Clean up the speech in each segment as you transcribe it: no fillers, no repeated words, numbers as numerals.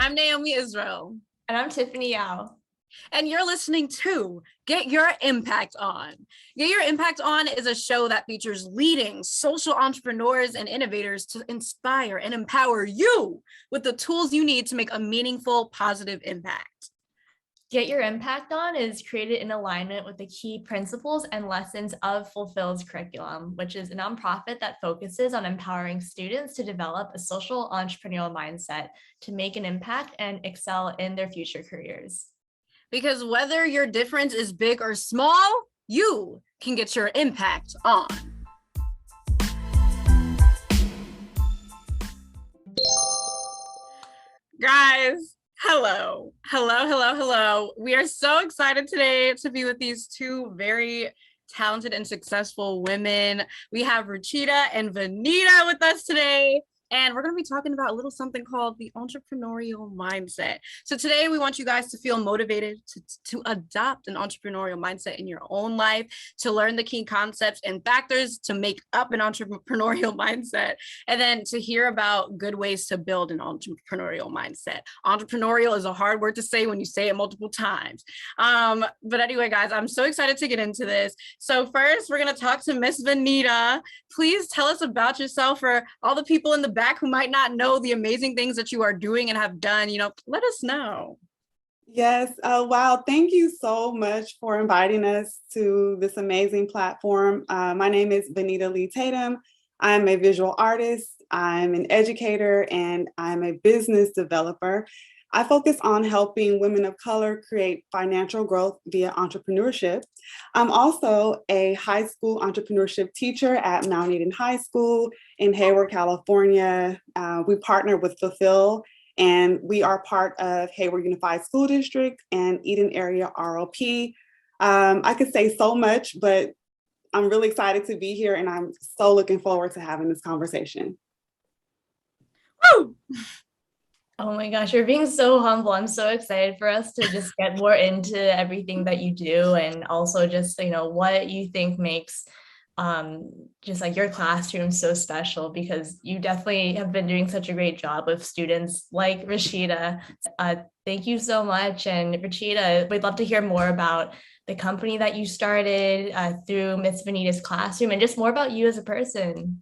I'm Naiomi Israel. And I'm Tiffany Yao. And you're listening to Get Your Impact On. Get Your Impact On is a show that features leading social entrepreneurs and innovators to inspire and empower you with the tools you need to make a meaningful, positive impact. Get Your Impact On is created in alignment with the key principles and lessons of Fulphil's curriculum, which is a nonprofit that focuses on empowering students to develop a social entrepreneurial mindset to make an impact and excel in their future careers. Because whether your difference is big or small, you can get your impact on. Guys, hello. We are so excited today to be with these two very talented and successful women. We have Ruchita and Vanita with us today. And we're going to be talking about a little something called the entrepreneurial mindset. So today we want you guys to feel motivated to adopt an entrepreneurial mindset in your own life, to learn the key concepts and factors to make up an entrepreneurial mindset, and then to hear about good ways to build an entrepreneurial mindset. Entrepreneurial is a hard word to say when you say it multiple times. But anyway, guys, I'm so excited to get into this. So first, we're going to talk to Miss Vanita. Please tell us about yourself for all the people in the back who might not know the amazing things that you are doing and have done. Let us know. Yes. Wow. Thank you so much for inviting us to this amazing platform. My name is Vanita Lee-Tatum. I'm a visual artist. I'm an educator, and I'm a business developer. I focus on helping women of color create financial growth via entrepreneurship. I'm also a high school entrepreneurship teacher at Mount Eden High School in Hayward, California. We partner with Fulphil, and we are part of Hayward Unified School District and Eden Area ROP. I could say so much, but I'm really excited to be here, and I'm so looking forward to having this conversation. Woo! Oh my gosh, you're being so humble. I'm so excited for us to just get more into everything that you do, and also just, what you think makes just like your classroom so special, because you definitely have been doing such a great job with students like Ruchita. Thank you so much. And Ruchita, we'd love to hear more about the company that you started through Miss Vanita's classroom, and just more about you as a person.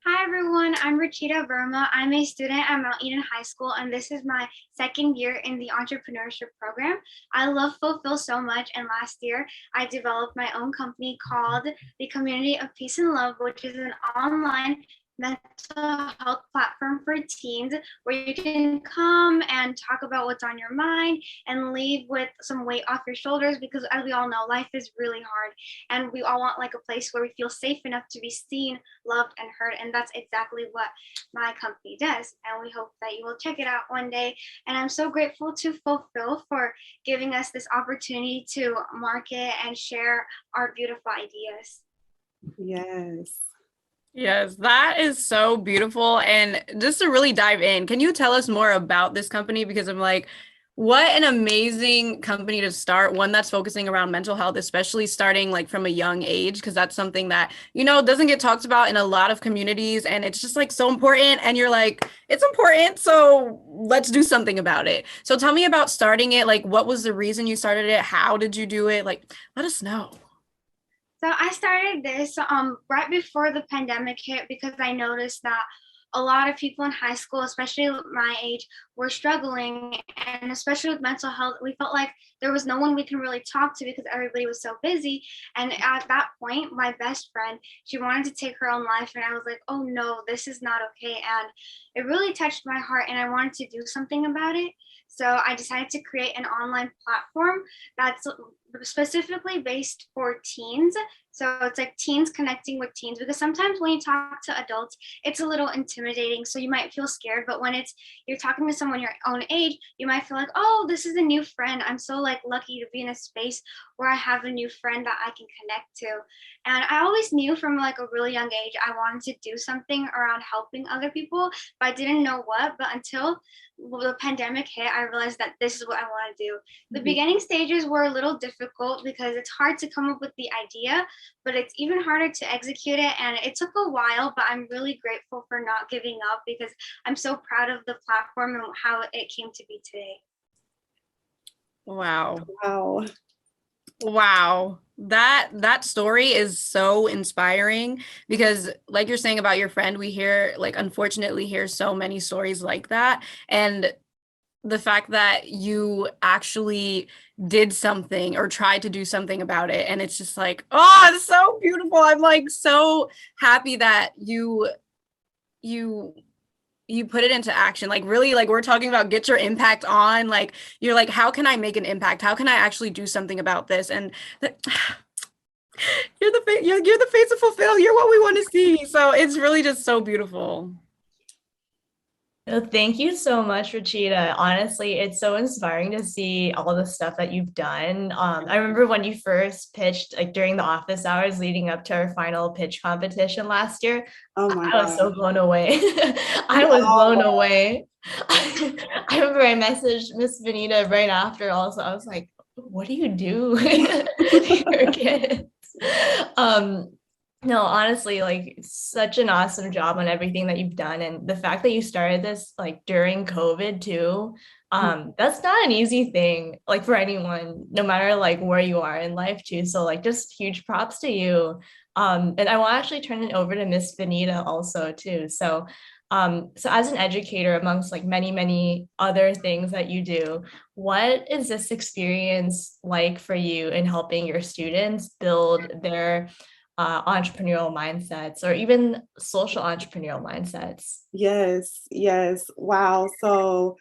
Hi everyone, I'm Ruchita Verma. I'm a student at Mount Eden High School, and this is my second year in the entrepreneurship program. I love Fulphil so much, and last year I developed my own company called the Community of Peace and Love, which is an online mental health platform for teens where you can come and talk about what's on your mind and leave with some weight off your shoulders, because as we all know, life is really hard and we all want like a place where we feel safe enough to be seen, loved, and heard. And that's exactly what my company does, and we hope that you will check it out one day. And I'm so grateful to Fulphil for giving us this opportunity to market and share our beautiful ideas. Yes, that is so beautiful. And just to really dive in, can you tell us more about this company? Because I'm like, what an amazing company to start, one that's focusing around mental health, especially starting like from a young age, because that's something that, doesn't get talked about in a lot of communities, and it's just like so important. And you're like, it's important, so let's do something about it. So tell me about starting it. Like, what was the reason you started it? How did you do it? Like, let us know. So I started this right before the pandemic hit, because I noticed that a lot of people in high school, especially my age, were struggling, and especially with mental health, we felt like there was no one we can really talk to because everybody was so busy. And at that point, my best friend, she wanted to take her own life, and I was like, oh no, this is not okay. And it really touched my heart, and I wanted to do something about it. So I decided to create an online platform that's specifically based for teens. So it's like teens connecting with teens, because sometimes when you talk to adults, it's a little intimidating. So you might feel scared, but when you're talking to someone your own age, you might feel like, oh, this is a new friend. I'm so lucky to be in a space where I have a new friend that I can connect to. And I always knew from a really young age, I wanted to do something around helping other people, but I didn't know what. But until the pandemic hit, I realized that this is what I want to do. The beginning stages were a little difficult because it's hard to come up with the idea, but it's even harder to execute it. And it took a while, but I'm really grateful for not giving up because I'm so proud of the platform and how it came to be today. Wow. Wow. Wow. That story is so inspiring because like you're saying about your friend, we hear unfortunately hear so many stories like that. And the fact that you actually did something or tried to do something about it, and it's just like, oh, it's so beautiful. I'm like so happy that you put it into action. Like really, like we're talking about get your impact on, like you're like, how can I make an impact? How can I actually do something about this? And you're the face of Fulphil. You're what we want to see. So it's really just so beautiful. Well, thank you so much, Ruchita. Honestly, it's so inspiring to see all the stuff that you've done. I remember when you first pitched, like during the office hours leading up to our final pitch competition last year. Oh my I was so God. blown away. I was blown away. I remember I messaged Miss Vanita right after also. I was like, what do you do? Your kids. No, honestly, like such an awesome job on everything that you've done. And the fact that you started this like during COVID too, that's not an easy thing, like for anyone, no matter like where you are in life too. So like just huge props to you. And I will actually turn it over to Miss Vanita also too. So as an educator, amongst like many, many other things that you do, what is this experience like for you in helping your students build their entrepreneurial mindsets or even social entrepreneurial mindsets? Yes. Wow. So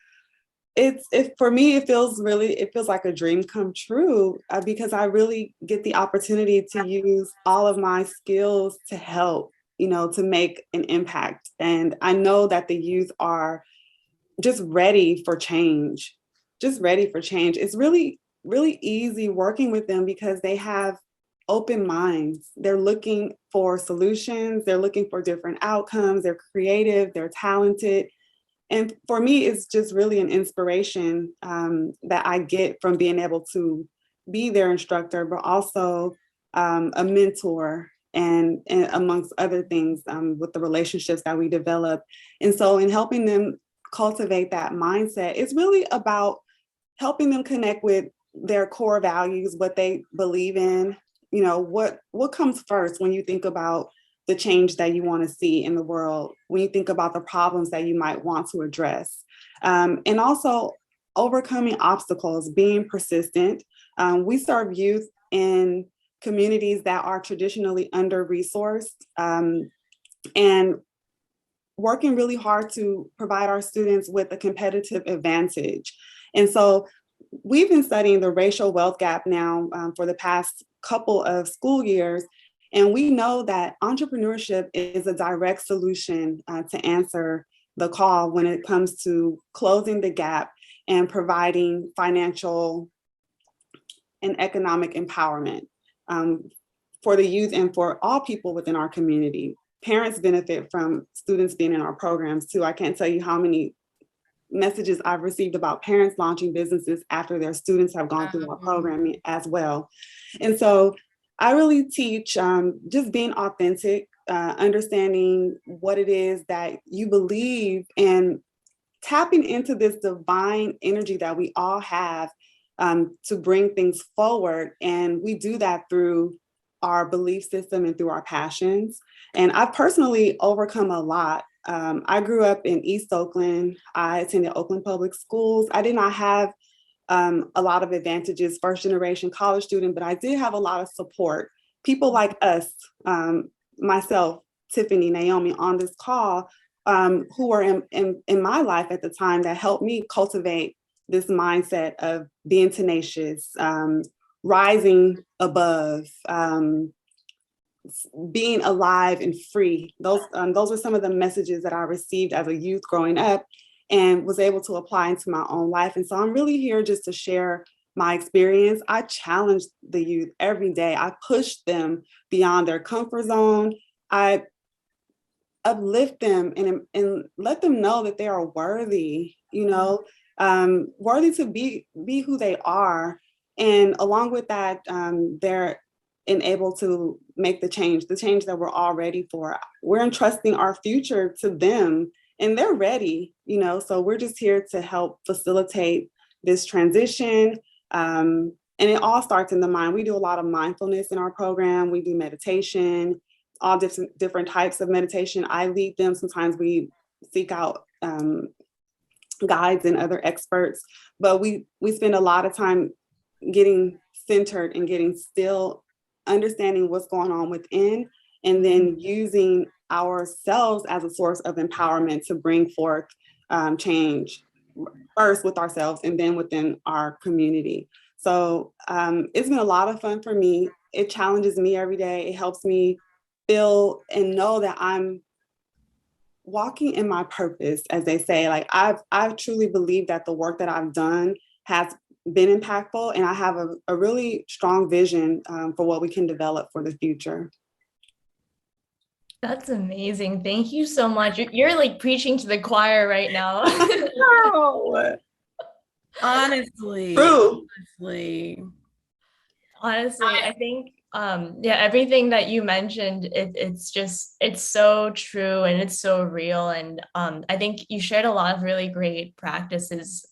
for me, it feels like a dream come true because I really get the opportunity to use all of my skills to help, to make an impact. And I know that the youth are just ready for change, It's really, really easy working with them because they have open minds. They're looking for solutions. They're looking for different outcomes. They're creative. They're talented. And for me, it's just really an inspiration that I get from being able to be their instructor, but also a mentor and amongst other things with the relationships that we develop. And so in helping them cultivate that mindset, it's really about helping them connect with their core values, what they believe in, what comes first when you think about the change that you want to see in the world, when you think about the problems that you might want to address, and also overcoming obstacles, being persistent. We serve youth in communities that are traditionally under-resourced, and working really hard to provide our students with a competitive advantage. And so we've been studying the racial wealth gap now for the past couple of school years. And we know that entrepreneurship is a direct solution to answer the call when it comes to closing the gap and providing financial and economic empowerment for the youth and for all people within our community. Parents benefit from students being in our programs too. I can't tell you how many messages I've received about parents launching businesses after their students have gone through our programming as well. And so I really teach just being authentic, understanding what it is that you believe, and tapping into this divine energy that we all have to bring things forward. And we do that through our belief system and through our passions. And I've personally overcome a lot. I grew up in East Oakland. I attended Oakland Public Schools. I did not have a lot of advantages, first generation college student, but I did have a lot of support. People like us, myself, Tiffany, Naiomi on this call, who were in my life at the time that helped me cultivate this mindset of being tenacious, rising above, being alive and free. Those are some of the messages that I received as a youth growing up and was able to apply into my own life. And so I'm really here just to share my experience. I challenge the youth every day. I push them beyond their comfort zone. I uplift them and let them know that they are worthy, worthy to be who they are. And along with that, and able to make the change that we're all ready for. We're entrusting our future to them, and they're ready, so we're just here to help facilitate this transition. And it all starts in the mind. We do a lot of mindfulness in our program. We do meditation, all different types of meditation. I lead them. Sometimes we seek out guides and other experts, but we spend a lot of time getting centered and getting still, understanding what's going on within, and then using ourselves as a source of empowerment to bring forth change, first with ourselves and then within our community. So it's been a lot of fun for me. It challenges me every day. It helps me feel and know that I'm walking in my purpose, as they say. Like I've truly believed that the work that I've done has been impactful, and I have a really strong vision for what we can develop for the future. That's amazing. Thank you so much. You're like preaching to the choir right now. No. Honestly, I think everything that you mentioned, it's so true and it's so real. And I think you shared a lot of really great practices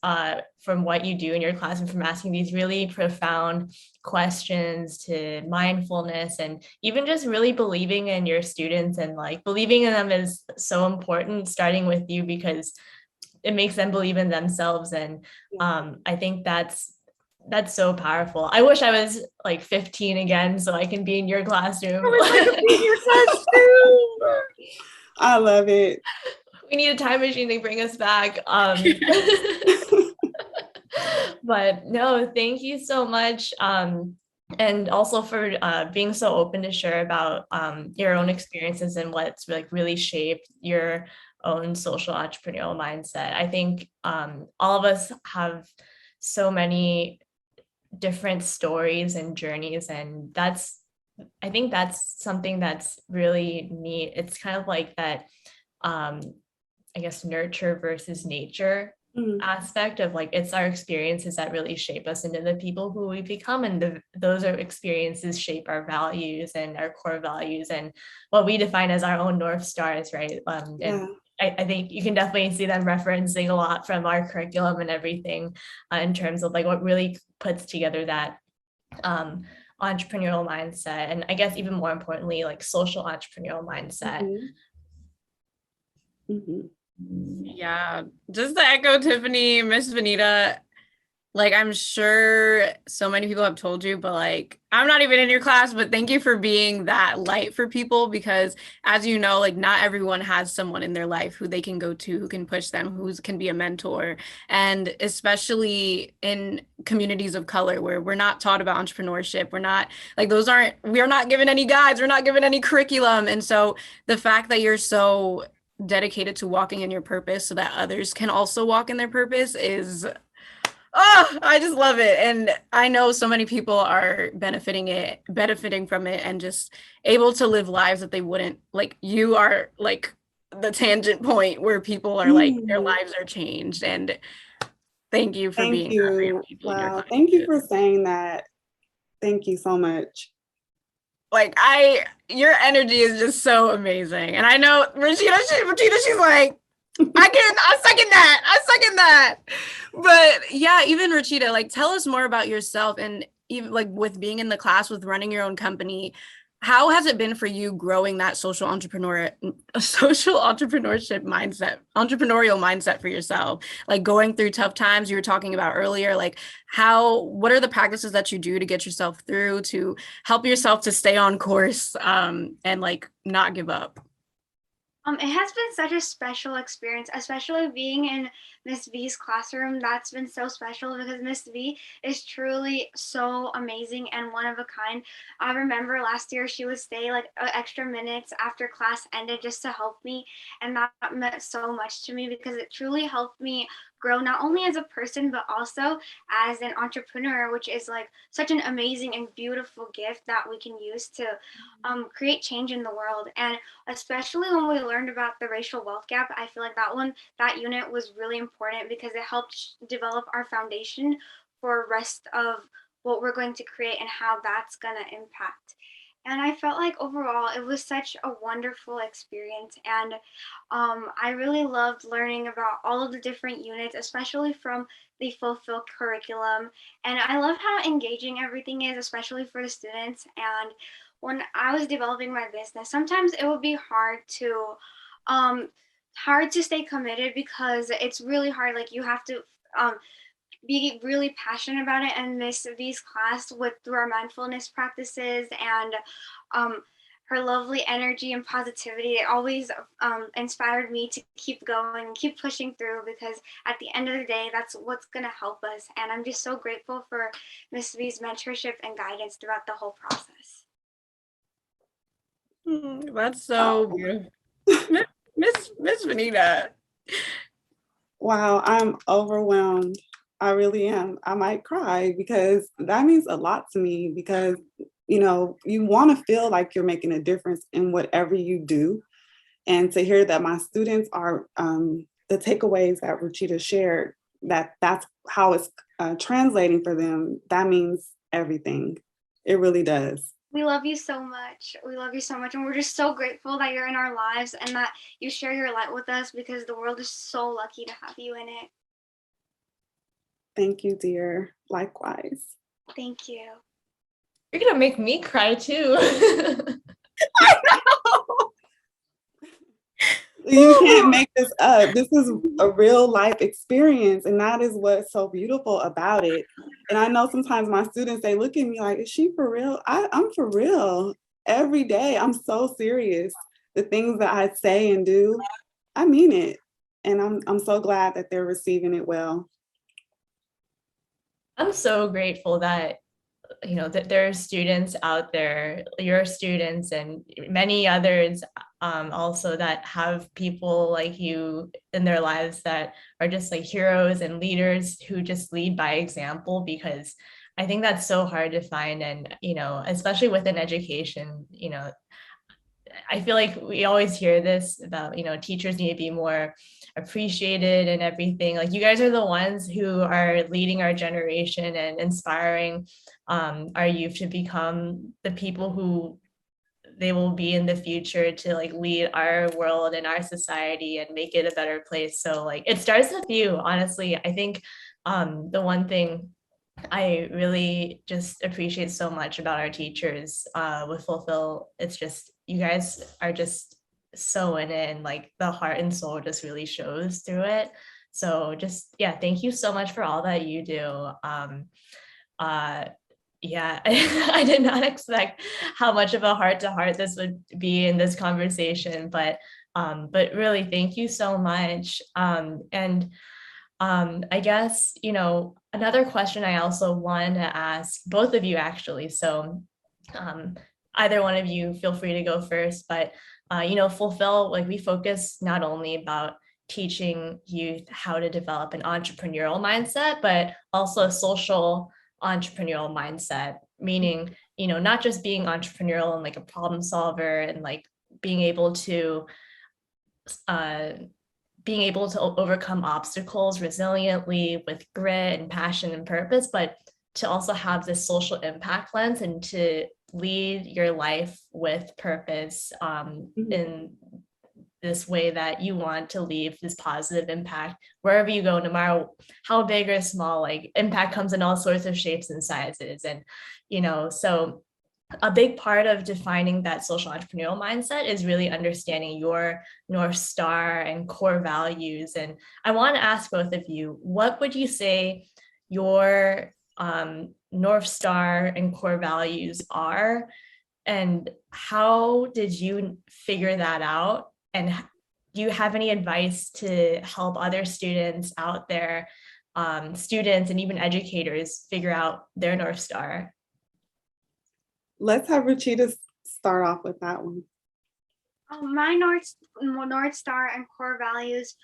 from what you do in your class, and from asking these really profound questions to mindfulness, and even just really believing in your students, and like believing in them is so important, starting with you, because it makes them believe in themselves. And I think that's so powerful. I wish I was like 15 again so I can be in your classroom. I love it. We need a time machine to bring us back. But no, thank you so much. And also for being so open to share about your own experiences and what's like really shaped your own social entrepreneurial mindset. I think all of us have so many different stories and journeys, and I think that's something that's really neat. It's kind of like that I guess nurture versus nature aspect of like, it's our experiences that really shape us into the people who we become, and those are experiences shape our values and our core values and what we define as our own North Stars, right? And I think you can definitely see them referencing a lot from our curriculum and everything in terms of like what really puts together that entrepreneurial mindset, and I guess even more importantly, like social entrepreneurial mindset. Yeah, just to echo Tiffany, Miss Vanita, like I'm sure so many people have told you, but like I'm not even in your class, but thank you for being that light for people, because as you know, like not everyone has someone in their life who they can go to, who can push them, who can be a mentor. And especially in communities of color where we're not taught about entrepreneurship, we're not like we're not given any guides, we're not given any curriculum. And so the fact that you're so dedicated to walking in your purpose so that others can also walk in their purpose is, oh, I just love it. And I know so many people are benefiting from it and just able to live lives that they wouldn't, like you are like the tangent point where people are like, their lives are changed. And thank you for being that for your people in your class. Thank you for saying that. Thank you so much. Like your energy is just so amazing. And I know Ruchita, she's like, I second that. But yeah, even Ruchita, like tell us more about yourself, and even like with being in the class, with running your own company, how has it been for you growing that social entrepreneurship mindset, entrepreneurial mindset for yourself? Like going through tough times you were talking about earlier, like what are the practices that you do to get yourself through, to help yourself to stay on course and like not give up? It has been such a special experience, especially being in Miss V's classroom. That's been so special because Miss V is truly so amazing and one of a kind. I remember last year she would stay like extra minutes after class ended just to help me, and that meant so much to me because it truly helped me grow not only as a person but also as an entrepreneur, which is like such an amazing and beautiful gift that we can use to create change in the world. And especially when we learned about the racial wealth gap, I feel like that unit was really important because it helped develop our foundation for rest of what we're going to create and how that's going to impact And I felt like overall it was such a wonderful experience. And I really loved learning about all of the different units, especially from the Fulphil curriculum. And I love how engaging everything is, especially for the students. And when I was developing my business, sometimes it would be um, hard to stay committed because it's really hard. Like you have to um, be really passionate about it, and Miss V's class with through our mindfulness practices and um, her lovely energy and positivity, it always inspired me to keep going and keep pushing through, because at the end of the day, that's what's going to help us. And I'm just so grateful for Miss V's mentorship and guidance throughout the whole process. That's so beautiful. Miss Vanita. Wow, I'm overwhelmed. I really am. I might cry because that means a lot to me, because you want to feel like you're making a difference in whatever you do. And to hear that my students are the takeaways that Ruchita shared, that's how it's translating for them, that means everything. It really does. We love you so much. We love you so much. And we're just so grateful that you're in our lives and that you share your light with us, because the world is so lucky to have you in it. Thank you, dear. Likewise. Thank you. You're gonna make me cry too. You can't make this up. This is a real life experience, and that is what's so beautiful about it. And I know sometimes my students, they look at me like, is she for real? I'm for real. Every day, I'm so serious. The things that I say and do, I mean it. And I'm so glad that they're receiving it well. I'm so grateful that that there are students out there, your students and many others also, that have people like you in their lives that are just like heroes and leaders who just lead by example, because I think that's so hard to find. And especially within education, I feel like we always hear this about, teachers need to be more appreciated and everything. Like you guys are the ones who are leading our generation and inspiring our youth to become the people who they will be in the future, to like lead our world and our society and make it a better place. So like it starts with you, honestly. I think the one thing I really just appreciate so much about our teachers with Fulphil, it's just you guys are just so in it, and like the heart and soul just really shows through it. So just thank you so much for all that you do. Yeah, I did not expect how much of a heart to heart this would be in this conversation, but really thank you so much. And I guess, another question I also wanted to ask both of you actually. So either one of you feel free to go first, but Fulphil, like we focus not only about teaching youth how to develop an entrepreneurial mindset, but also a social entrepreneurial mindset, meaning, not just being entrepreneurial and like a problem solver and like being able to overcome obstacles resiliently with grit and passion and purpose, but to also have this social impact lens and to lead your life with purpose in this way that you want to leave this positive impact wherever you go, no matter how big or small. Like impact comes in all sorts of shapes and sizes. And, so a big part of defining that social entrepreneurial mindset is really understanding your North Star and core values. And I want to ask both of you, what would you say your North Star and core values are? And how did you figure that out? And do you have any advice to help other students out there, students and even educators, figure out their North Star? Let's have Ruchita start off with that one. My North Star and core values.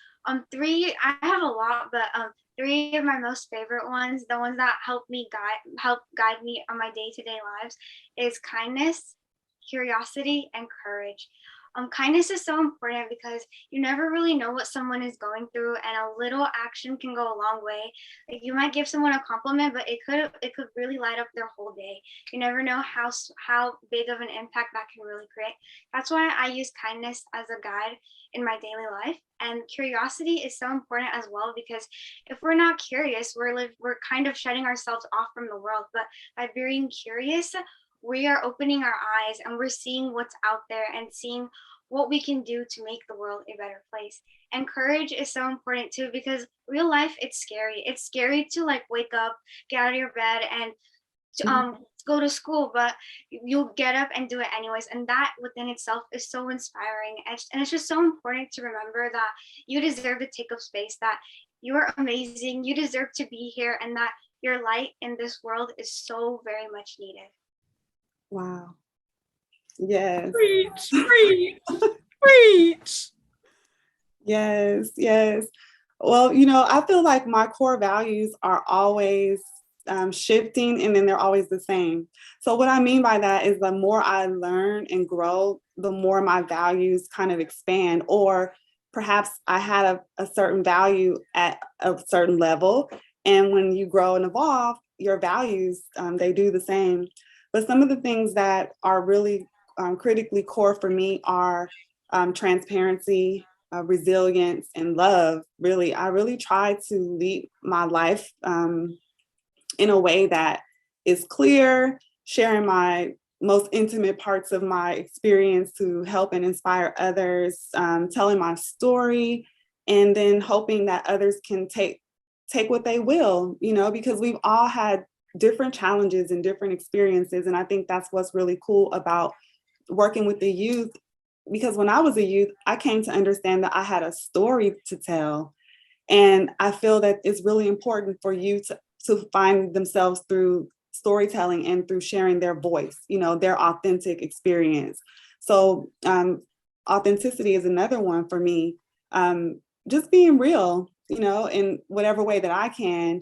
Three. I have a lot, but three of my most favorite ones, the ones that help guide me on my day-to-day lives, is kindness, curiosity, and courage. Kindness is so important because you never really know what someone is going through, and a little action can go a long way. Like, you might give someone a compliment, but it could really light up their whole day. You never know how big of an impact that can really create. That's why I use kindness as a guide in my daily life. And curiosity is so important as well, because if we're not curious, we're kind of shutting ourselves off from the world. But by being curious, we are opening our eyes and we're seeing what's out there and seeing what we can do to make the world a better place. And courage is so important too, because real life, it's scary. It's scary to like wake up, get out of your bed, and go to school, but you'll get up and do it anyways. And that within itself is so inspiring. And it's just so important to remember that you deserve to take up space, that you are amazing, you deserve to be here, and that your light in this world is so very much needed. Wow. Yes. Preach, preach, preach. Yes, yes. Well, you know, I feel like my core values are always shifting, and then they're always the same. So what I mean by that is the more I learn and grow, the more my values kind of expand. Or perhaps I had a certain value at a certain level, and when you grow and evolve, your values, they do the same. But some of the things that are really critically core for me are transparency, resilience, and love. Really, I really try to lead my life in a way that is clear, sharing my most intimate parts of my experience to help and inspire others, telling my story, and then hoping that others can take what they will, you know, because we've all had different challenges and different experiences. And I think that's what's really cool about working with the youth, because when I was a youth, I came to understand that I had a story to tell. And I feel that it's really important for youth to find themselves through storytelling and through sharing their voice, you know, their authentic experience. So authenticity is another one for me. Just being real, you know, in whatever way that I can,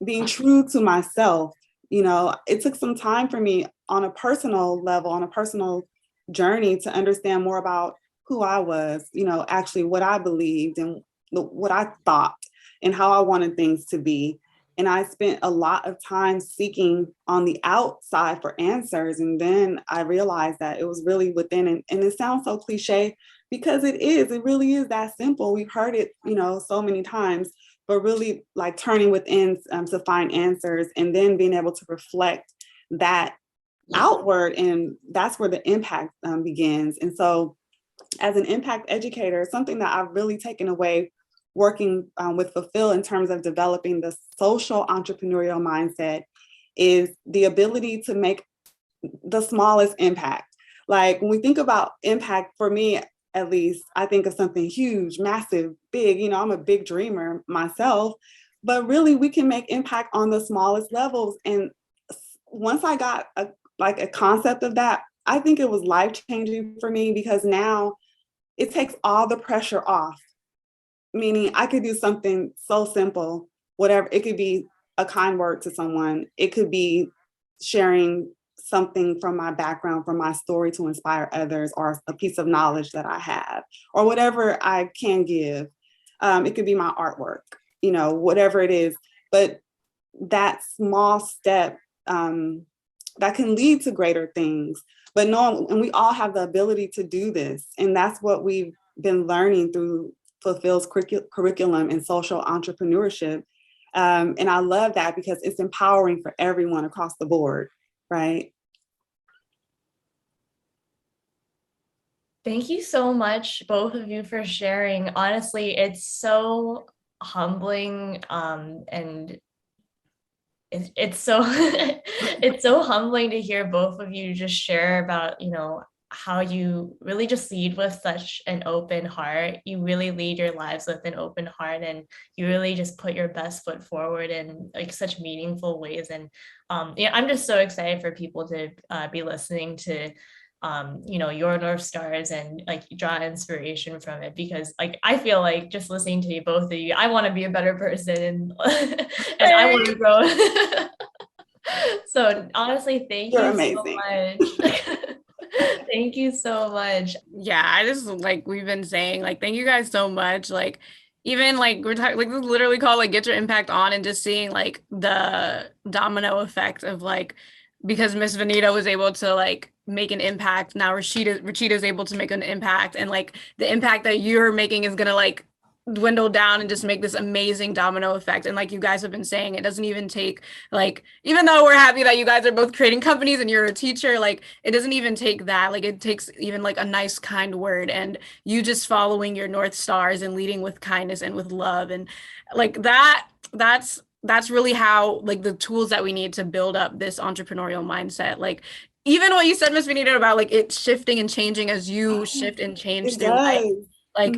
being true to myself. You know, it took some time for me on a personal level, on a personal journey, to understand more about who I was, you know, actually what I believed and what I thought and how I wanted things to be. And I spent a lot of time seeking on the outside for answers. And then I realized that it was really within. And it sounds so cliche, because it really is that simple. We've heard it, you know, so many times, but really like turning within to find answers, and then being able to reflect that outward. And that's where the impact begins. And so as an impact educator, something that I've really taken away working with Fulphil in terms of developing the social entrepreneurial mindset is the ability to make the smallest impact. Like when we think about impact, for me, at least, I think of something huge, massive, big. You know, I'm a big dreamer myself, but really we can make impact on the smallest levels. And once I got a concept of that, I think it was life-changing for me, because now it takes all the pressure off. Meaning I could do something so simple, whatever. It could be a kind word to someone. It could be sharing something from my background, from my story, to inspire others, or a piece of knowledge that I have, or whatever I can give. It could be my artwork, you know, whatever it is. But that small step that can lead to greater things. But no, and we all have the ability to do this. And that's what we've been learning through Fulphil's curriculum and social entrepreneurship. And I love that, because it's empowering for everyone across the board, right? Thank you so much, both of you, for sharing. Honestly, it's so humbling, and it's so it's so humbling to hear both of you just share about, you know, how you really just lead with such an open heart. You really lead your lives with an open heart, and you really just put your best foot forward in like such meaningful ways. And yeah, I'm just so excited for people to be listening to you know, your North Stars, and like draw inspiration from it, because like I feel like just listening to you, both of you, I want to be a better person, and and I want to grow. So honestly, thank You're you amazing. so much. Thank you so much. Yeah, I just like we've been saying, like, thank you guys so much. Like, even like we're talking, like, this is literally called like get your impact on, and just seeing like the domino effect of like, because Miss Vanita was able to like make an impact. Now Ruchita's able to make an impact, and like the impact that you're making is gonna like dwindle down and just make this amazing domino effect. And like you guys have been saying, it doesn't even take like, even though we're happy that you guys are both creating companies and you're a teacher, like it doesn't even take that. Like it takes even like a nice kind word, and you just following your North Stars and leading with kindness and with love, and like that's really how, like, the tools that we need to build up this entrepreneurial mindset. Like even what you said, Miss Vanita, about like it shifting and changing as you shift and change It through life, does. like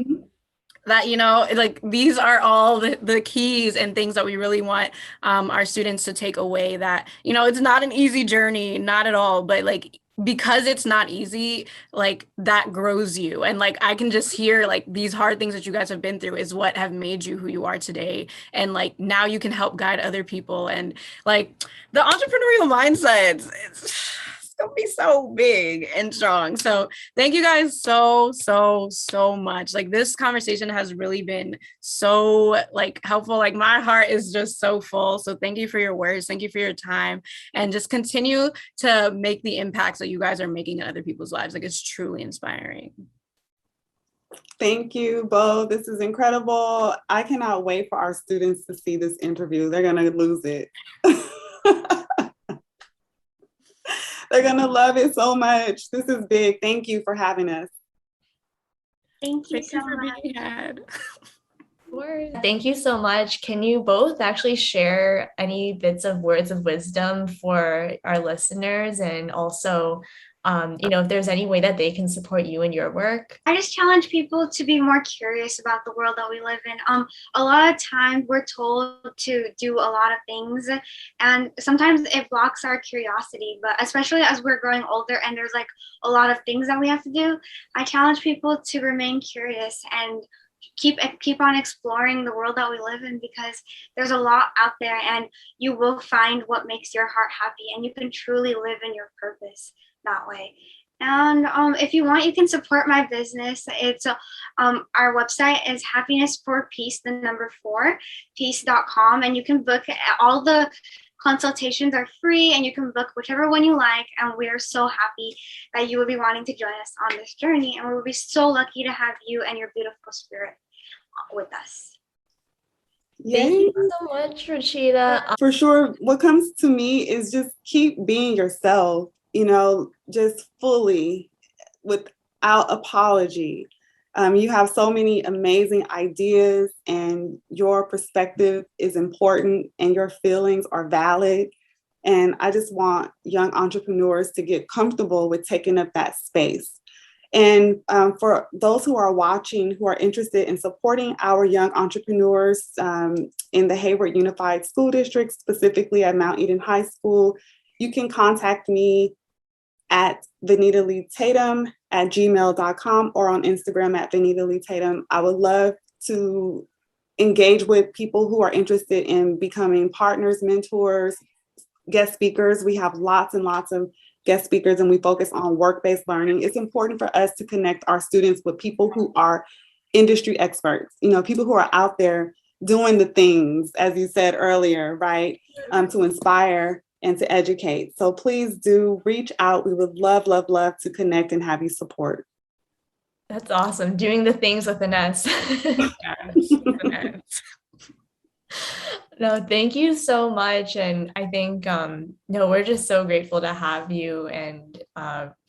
that, you know, like these are all the keys and things that we really want our students to take away, that, you know, it's not an easy journey, not at all, but like because it's not easy, like that grows you. And like I can just hear like these hard things that you guys have been through is what have made you who you are today. And like now you can help guide other people. And like the entrepreneurial mindset, it's gonna be so big and strong. So thank you guys so much. Like this conversation has really been so like helpful. Like my heart is just so full. So thank you for your words. Thank you for your time, and just continue to make the impacts that you guys are making in other people's lives. Like it's truly inspiring. Thank you, Bo. This is incredible. I cannot wait for our students to see this interview. They're going to lose it. They're going to love it so much. This is big. Thank you for having us. Thank you Thank so you for much. being had. Thank you so much. Can you both actually share any bits of words of wisdom for our listeners, and also, you know, if there's any way that they can support you in your work? I just challenge people to be more curious about the world that we live in. A lot of times we're told to do a lot of things, and sometimes it blocks our curiosity. But especially as we're growing older and there's like a lot of things that we have to do, I challenge people to remain curious and keep on exploring the world that we live in, because there's a lot out there, and you will find what makes your heart happy, and you can truly live in your purpose that way. And if you want, you can support my business. It's our website is happiness for peace, the number 4, peace.com, and you can book all the consultations are free, and you can book whichever one you like. And we are so happy that you will be wanting to join us on this journey, and we will be so lucky to have you and your beautiful spirit with us. Thank you so much, Ruchita. For sure, what comes to me is just keep being yourself, you know, just fully, without apology. You have so many amazing ideas, and your perspective is important, and your feelings are valid. And I just want young entrepreneurs to get comfortable with taking up that space. And for those who are watching, who are interested in supporting our young entrepreneurs in the Hayward Unified School District, specifically at Mount Eden High School, you can contact me at Vanita Lee-Tatum at gmail.com or on Instagram at Vanita Lee-Tatum. I would love to engage with people who are interested in becoming partners, mentors, guest speakers. We have lots and lots of guest speakers, and we focus on work-based learning. It's important for us to connect our students with people who are industry experts, you know, people who are out there doing the things, as you said earlier, right, to inspire and to educate. So please do reach out. We would love to connect and have you support. That's awesome. Doing the things with an S. Yes. No, thank you so much. And I think, no, we're just so grateful to have you, and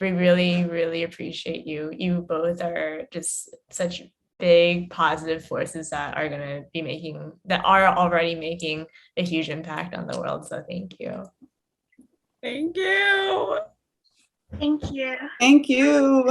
we really appreciate you. You both are just such big positive forces that are already making a huge impact on the world. So thank you. Thank you. Thank you. Thank you.